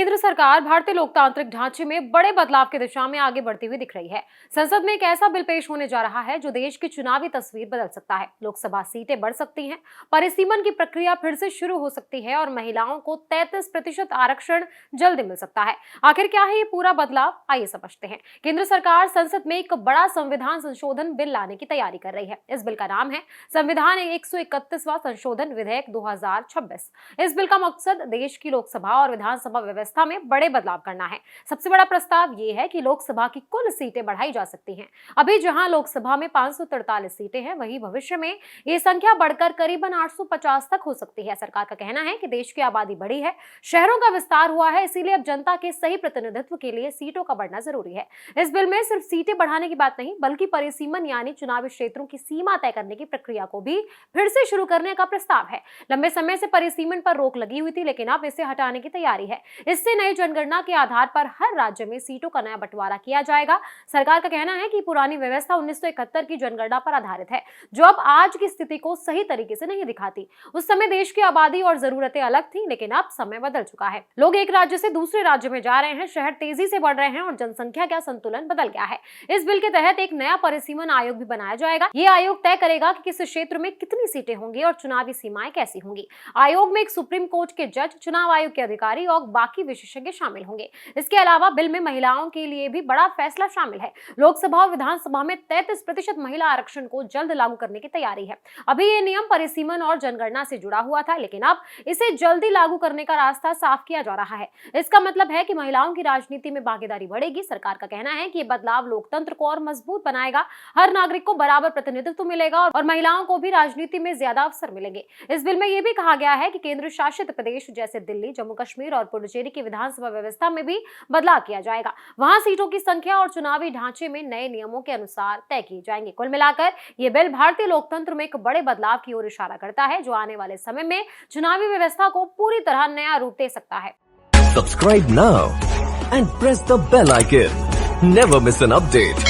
केंद्र सरकार भारतीय लोकतांत्रिक ढांचे में बड़े बदलाव की दिशा में आगे बढ़ती हुई दिख रही है। संसद में एक ऐसा बिल पेश होने जा रहा है जो देश की चुनावी तस्वीर बदल सकता है। लोकसभा सीटें बढ़ सकती हैं, परिसीमन की प्रक्रिया फिर से शुरू हो सकती है और महिलाओं को 33% आरक्षण जल्द मिल सकता है। आखिर क्या है ये पूरा बदलाव, आइए समझते हैं। केंद्र सरकार संसद में एक बड़ा संविधान संशोधन बिल लाने की तैयारी कर रही है। इस बिल का नाम है संविधान 131वां संशोधन विधेयक 2026। इस बिल का मकसद देश की लोकसभा और विधानसभा व्यवस्था में बड़े बदलाव करना है। सबसे बड़ा प्रस्ताव ये है कि लोकसभा की कुल सीटें बढ़ाई जा सकती हैं। अभी जहां लोकसभा में 543 सीटें हैं, वहीं भविष्य में ये संख्या बढ़कर करीबन 850 तक हो सकती है। सरकार का कहना है कि देश की आबादी बढ़ी है, शहरों का विस्तार हुआ है, इसीलिए अब जनता के सही प्रतिनिधित्व के लिए सीटों का बढ़ना जरूरी है। इस बिल में सिर्फ सीटें बढ़ाने की बात नहीं, बल्कि परिसीमन यानी चुनावी क्षेत्रों की सीमा तय करने की प्रक्रिया को भी फिर से शुरू करने का प्रस्ताव है। लंबे समय से परिसीमन पर रोक लगी हुई थी, लेकिन अब इसे हटाने की तैयारी है। इससे नई जनगणना के आधार पर हर राज्य में सीटों का नया बंटवारा किया जाएगा। सरकार का कहना है कि पुरानी व्यवस्था 1971 की जनगणना पर आधारित है, जो अब आज की स्थिति को सही तरीके से नहीं दिखाती। उस समय देश की आबादी और जरूरतें अलग थी, लेकिन अब समय बदल चुका है। लोग एक राज्य से दूसरे राज्य में जा रहे हैं, शहर तेजी से बढ़ रहे हैं और जनसंख्या का संतुलन बदल गया है। इस बिल के तहत एक नया परिसीमन आयोग भी बनाया जाएगा। ये आयोग तय करेगा कि किस क्षेत्र में कितनी सीटें होंगी और चुनावी सीमाएं कैसी होंगी। आयोग में एक सुप्रीम कोर्ट के जज, चुनाव आयोग के अधिकारी और बाकी विशेषज्ञ शामिल होंगे। इसके अलावा बिल में महिलाओं के लिए भी बड़ा फैसला शामिल है। लोकसभा और विधानसभा में 33% महिला आरक्षण को जल्द लागू करने की तैयारी है। अभी ये नियम परिसीमन और जनगणना से जुड़ा हुआ था, लेकिन अब इसे जल्दी लागू करने का रास्ता साफ किया जा रहा है। इसका मतलब है कि महिलाओं की राजनीति में भागीदारी बढ़ेगी। सरकार का कहना है कि ये बदलाव लोकतंत्र को और मजबूत बनाएगा। हर नागरिक को बराबर प्रतिनिधित्व मिलेगा और महिलाओं को भी राजनीति में ज्यादा अवसर मिलेंगे। इस बिल में यह भी कहा गया है कि केंद्र शासित प्रदेश जैसे दिल्ली, जम्मू कश्मीर और पुडुचेरी की विधानसभा व्यवस्था में भी बदलाव किया जाएगा। वहां सीटों की संख्या और चुनावी ढांचे में नए नियमों के अनुसार तय किए जाएंगे। कुल मिलाकर ये बिल भारतीय लोकतंत्र में एक बड़े बदलाव की ओर इशारा करता है, जो आने वाले समय में चुनावी व्यवस्था को पूरी तरह नया रूप दे सकता है। Subscribe now and press the bell icon. Never miss an update.